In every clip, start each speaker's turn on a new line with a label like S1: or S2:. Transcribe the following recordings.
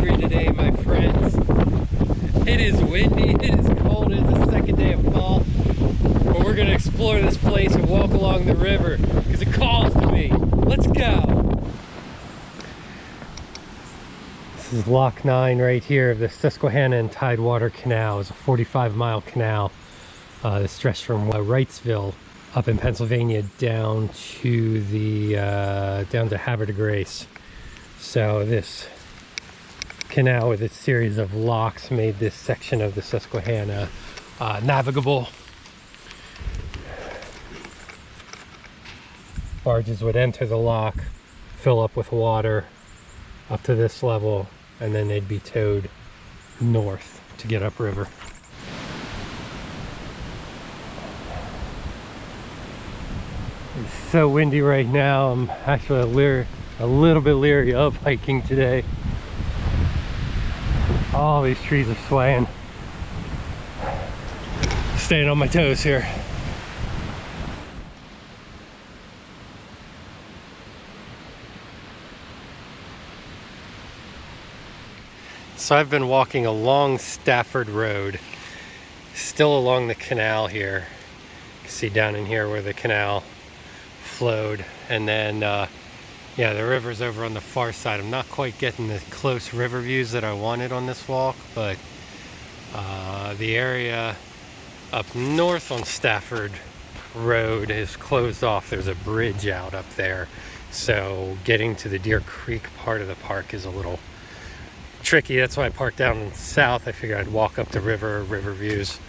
S1: angry today, my friends. It is windy, it is cold, it is the second day of fall. But we're gonna explore this place and walk along the river because it calls to me. Let's go. This is Lock 9 right here of the Susquehanna and Tidewater Canal. It's a 45-mile canal that stretched from Wrightsville up in Pennsylvania down to Havre de Grace. So this canal with its series of locks made this section of the Susquehanna navigable. Barges would enter the lock, fill up with water up to this level, and then they'd be towed north to get upriver. It's so windy right now. I'm actually a little bit leery of hiking today. All these trees are swaying. Staying on my toes here. So I've been walking along Stafford Road, still along the canal here. You can see down in here where the canal flowed, and then yeah, the river's over on the far side. I'm not quite getting the close river views that I wanted on this walk, but the area up north on Stafford Road is closed off. There's a bridge out up there, so getting to the Deer Creek part of the park is a little tricky. That's why I parked down south. I figured I'd walk up the river views,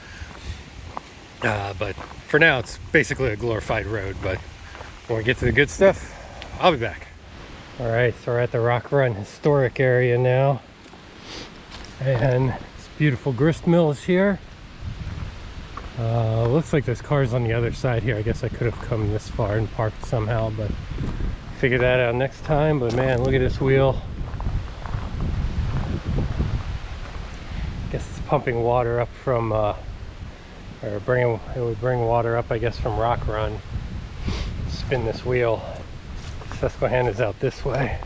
S1: but for now it's basically a glorified road. But when we get to the good stuff, I'll be back. All right, so we're at the Rock Run historic area now, and this beautiful grist mill is here. Looks like there's cars on the other side here. I guess I could have come this far and parked somehow, but figure that out next time. But man, look at this wheel. I guess it's pumping water up from it would bring water up, I guess, from Rock Run. Spin this wheel. Susquehanna's out this way.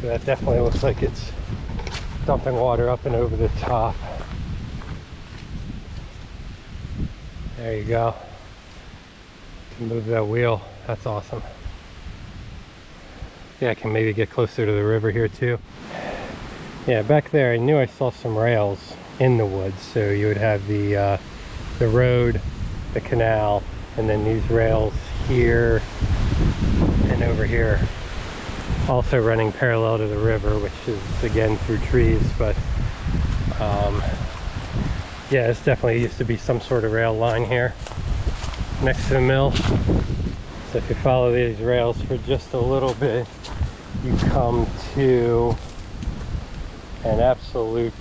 S1: So that definitely looks like it's dumping water up and over the top. There you go. Can move that wheel. That's awesome. Yeah, I can maybe get closer to the river here too. Yeah, back there I knew I saw some rails in the woods. So you would have the road, the canal, and then these rails here and over here, also running parallel to the river, which is again through trees. But yeah, this definitely used to be some sort of rail line here next to the mill. So if you follow these rails for just a little bit, you come to an absolute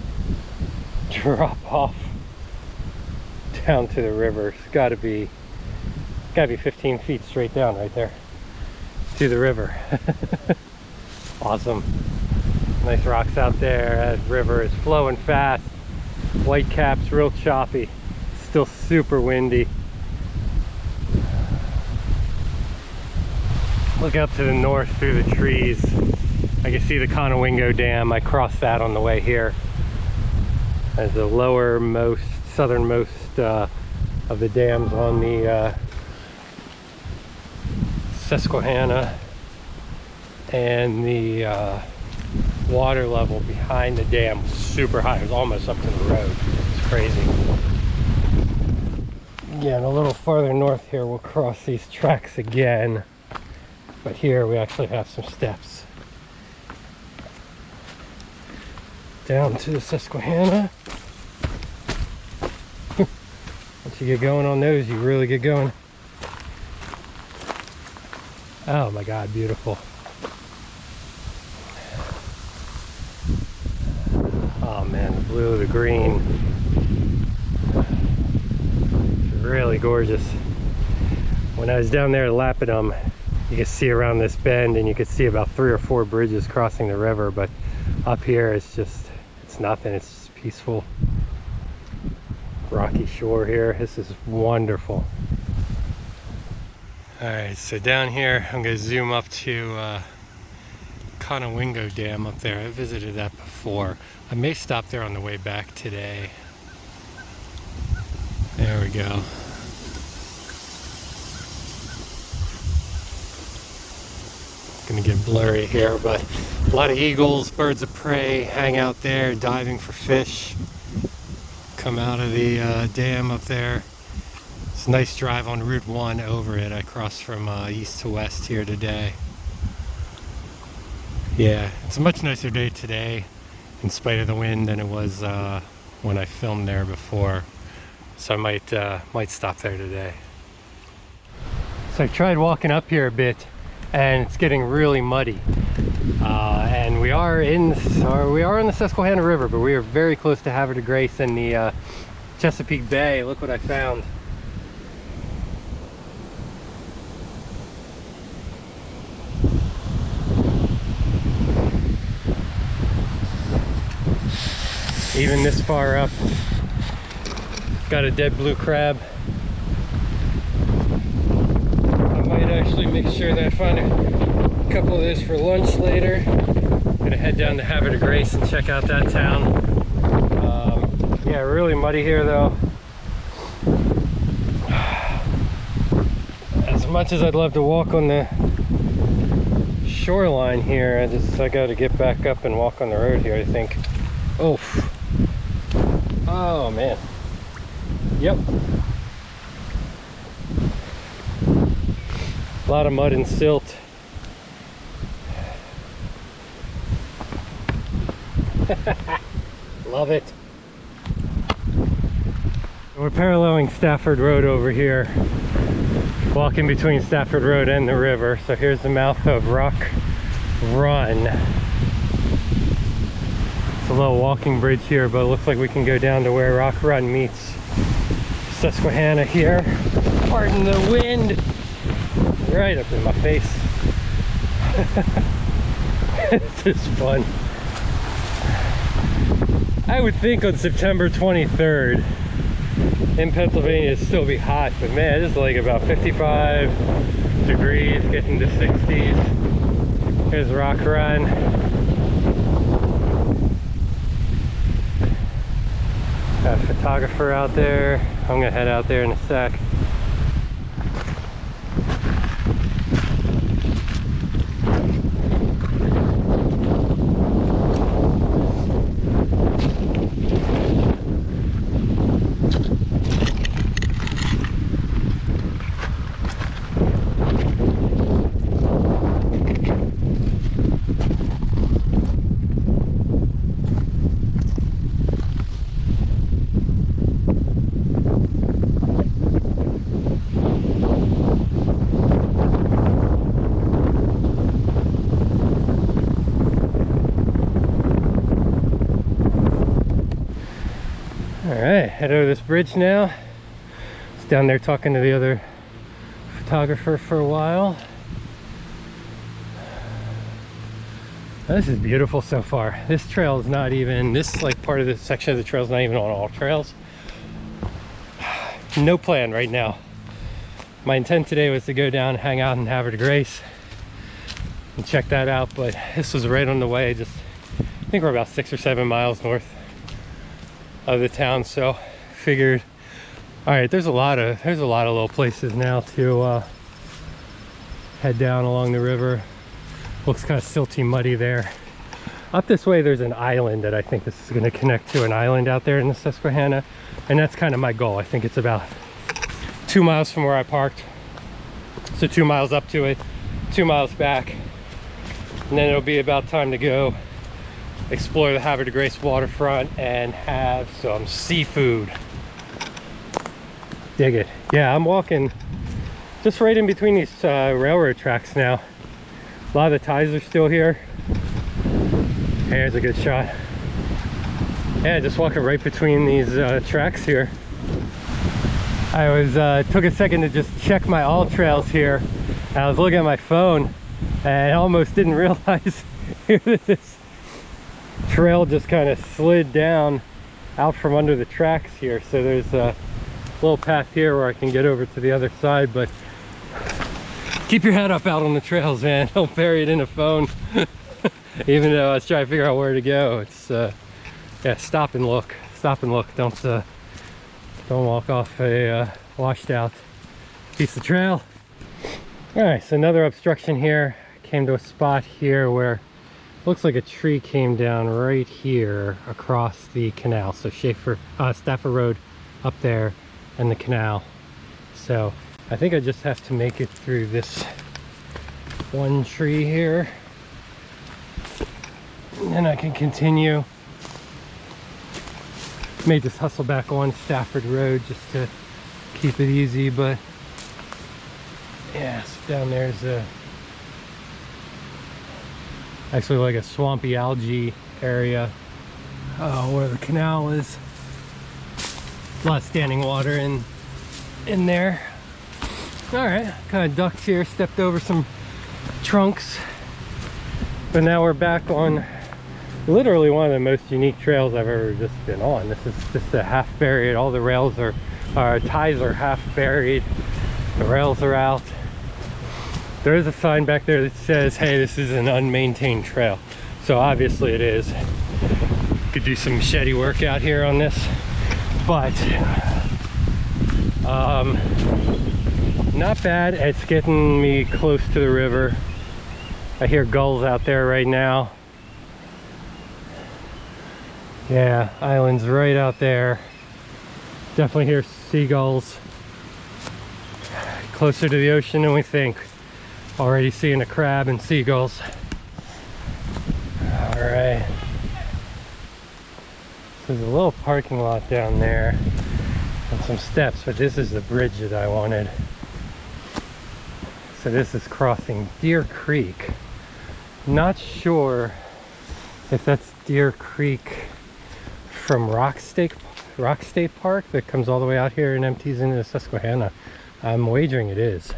S1: drop off down to the river. It's gotta be 15 feet straight down right there to the river. Awesome. Nice rocks out there. That river is flowing fast. White caps, real choppy. Still super windy. Look out to the north through the trees. I can see the Conowingo Dam. I crossed that on the way here. As the lowermost, southernmost of the dams on the Susquehanna, and the water level behind the dam was super high. It was almost up to the road. It's crazy. Yeah, and a little farther north here we'll cross these tracks again, but here we actually have some steps down to the Susquehanna. Once you get going on those, you really get going. Oh my God, beautiful. Oh man, the blue, the green. It's really gorgeous. When I was down there at Lapidum, you could see around this bend and you could see about 3 or 4 bridges crossing the river, but up here it's nothing. It's just peaceful. Rocky shore here. This is wonderful. All right, so down here I'm going to zoom up to Conowingo Dam up there. I visited that before. I may stop there on the way back today. There we go. Gonna get blurry here, but a lot of eagles, birds of prey hang out there diving for fish. Come out of the dam up there. It's a nice drive on Route 1 over it. I crossed from east to west here today. Yeah, it's a much nicer day today in spite of the wind than it was when I filmed there before. So I might stop there today. So I tried walking up here a bit and it's getting really muddy. And we are in the Susquehanna River, but we are very close to Havre de Grace and the Chesapeake Bay. Look what I found. Even this far up, got a dead blue crab. I might actually make sure that I find a couple of those for lunch later. I'm gonna head down to Havre de Grace and check out that town. Yeah, really muddy here though. As much as I'd love to walk on the shoreline here, I gotta get back up and walk on the road here, I think. Oh man. Yep. A lot of mud and silt. Love it. We're paralleling Stafford Road over here, walking between Stafford Road and the river. So here's the mouth of Rock Run. It's a little walking bridge here, but it looks like we can go down to where Rock Run meets Susquehanna here. Pardon the wind. Right up in my face. This is fun. I would think on September 23rd in Pennsylvania it'd still be hot, but man, it's like about 55 degrees, getting to 60s. Here's Rock Run. Got a photographer out there. I'm gonna head out there in a sec. Alright, head over this bridge now. I was down there talking to the other photographer for a while. This is beautiful so far. This trail is not even, this like part of this section of the trail is not even on all trails. No plan right now. My intent today was to go down and hang out in Havre de Grace and check that out, but this was right on the way. Just, I think we're about 6 or 7 miles north of the town, so figured, all right, there's a lot of little places now to head down along the river. Looks kind of silty, muddy there. Up this way there's an island that I think this is going to connect to an island out there in the Susquehanna, and that's kind of my goal. I think it's about 2 miles from where I parked, so 2 miles up to it, 2 miles back, and then it'll be about time to go explore the Havre de Grace waterfront and have some seafood. Dig it. Yeah, I'm walking just right in between these railroad tracks now. A lot of the ties are still here. Here's a good shot. Yeah, just walking right between these tracks here. I was took a second to just check my all trails here. I was looking at my phone and I almost didn't realize that this trail just kind of slid down out from under the tracks here. So there's a little path here where I can get over to the other side, but keep your head up out on the trails, man. Don't bury it in a phone. Even though I was trying to figure out where to go, it's yeah, stop and look. Stop and look. Don't walk off a washed out piece of trail. All right, so another obstruction here. Came to a spot here where looks like a tree came down right here across the canal. So Stafford Road up there and the canal. So I think I just have to make it through this one tree here, and then I can continue. May just hustle back on Stafford Road just to keep it easy, but yeah, so down there's actually like a swampy algae area where the canal is. A lot of standing water in there. All right, kind of ducked here, stepped over some trunks, but now we're back on literally one of the most unique trails I've ever just been on. This is just a half buried. All the rails ties are half buried. The rails are out. There is a sign back there that says, hey, this is an unmaintained trail. So obviously it is. Could do some machete work out here on this, but not bad. It's getting me close to the river. I hear gulls out there right now. Yeah, island's right out there. Definitely hear seagulls. Closer to the ocean than we think. Already seeing a crab and seagulls. All right. There's a little parking lot down there and some steps, but this is the bridge that I wanted. So this is crossing Deer Creek. Not sure if that's Deer Creek from Rock State Park that comes all the way out here and empties into Susquehanna. I'm wagering it is.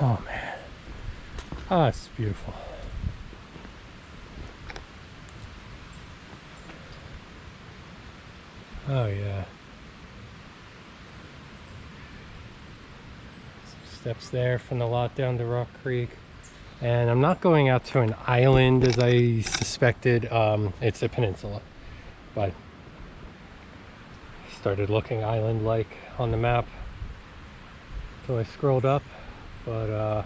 S1: Oh man. Ah, it's beautiful. Oh yeah. Some steps there from the lot down to Rock Creek. And I'm not going out to an island as I suspected. It's a peninsula. But I started looking island-like on the map until I scrolled up. But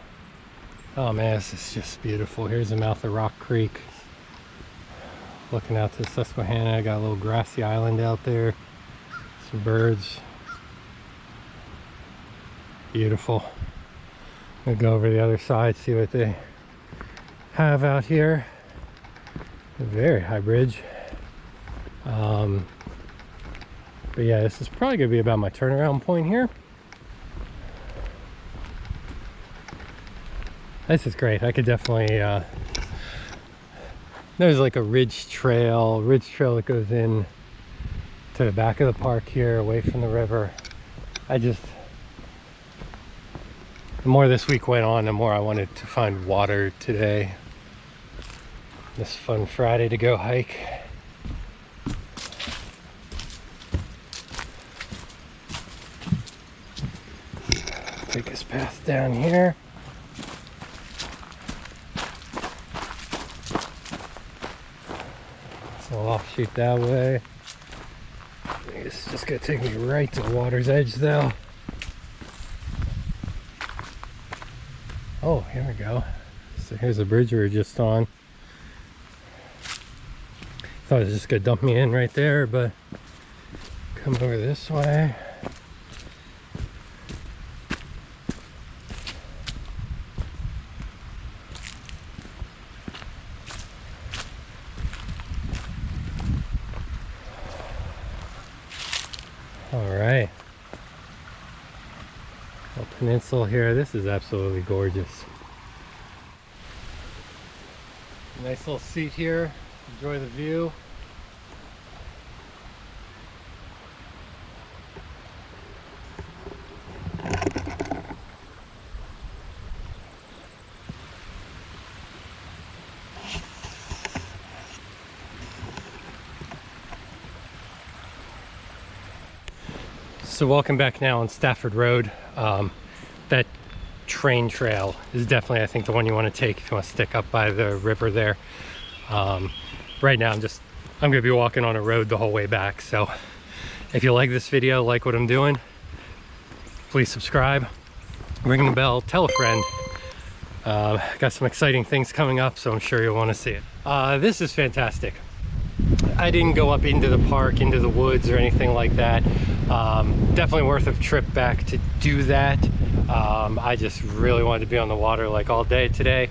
S1: oh man, this is just beautiful. Here's the mouth of Rock Creek. Looking out to Susquehanna, got a little grassy island out there. Some birds. Beautiful. I'm gonna go over the other side, see what they have out here. A very high bridge. But yeah, this is probably gonna be about my turnaround point here. This is great. I could definitely there's like a ridge trail that goes in to the back of the park here, away from the river. The more this week went on, the more I wanted to find water today. This fun Friday to go hike. Take this path down here. So I'll offshoot that way. It's just gonna take me right to the water's edge though. Oh, here we go. So here's the bridge we were just on. Thought it was just gonna dump me in right there, but come over this way. All right. Little peninsula here. This is absolutely gorgeous. Nice little seat here. Enjoy the view. So welcome back now on Stafford Road. That train trail is definitely, I think, the one you want to take if you want to stick up by the river there. Right now I'm gonna be walking on a road the whole way back, so if you like this video, like what I'm doing, please subscribe, ring the bell, tell a friend. Got some exciting things coming up, so I'm sure you'll want to see it. This is fantastic. I didn't go up into the park, into the woods or anything like that. Definitely worth a trip back to do that. I just really wanted to be on the water like all day today.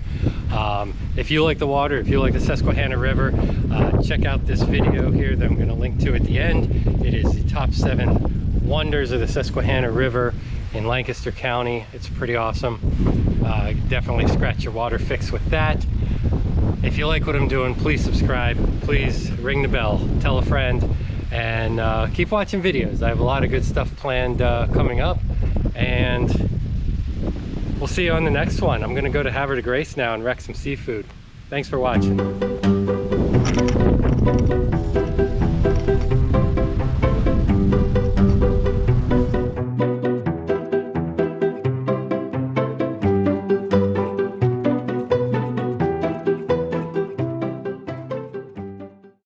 S1: If you like the water, if you like the Susquehanna River, check out this video here that I'm going to link to at the end. It is the top 7 wonders of the Susquehanna River in Lancaster County. It's pretty awesome. Definitely scratch your water fix with that. If you like what I'm doing, please subscribe, please ring the bell, tell a friend, and keep watching videos. I have a lot of good stuff planned coming up, and we'll see you on the next one. I'm gonna go to Havre de Grace now and wreck some seafood. Thanks for watching.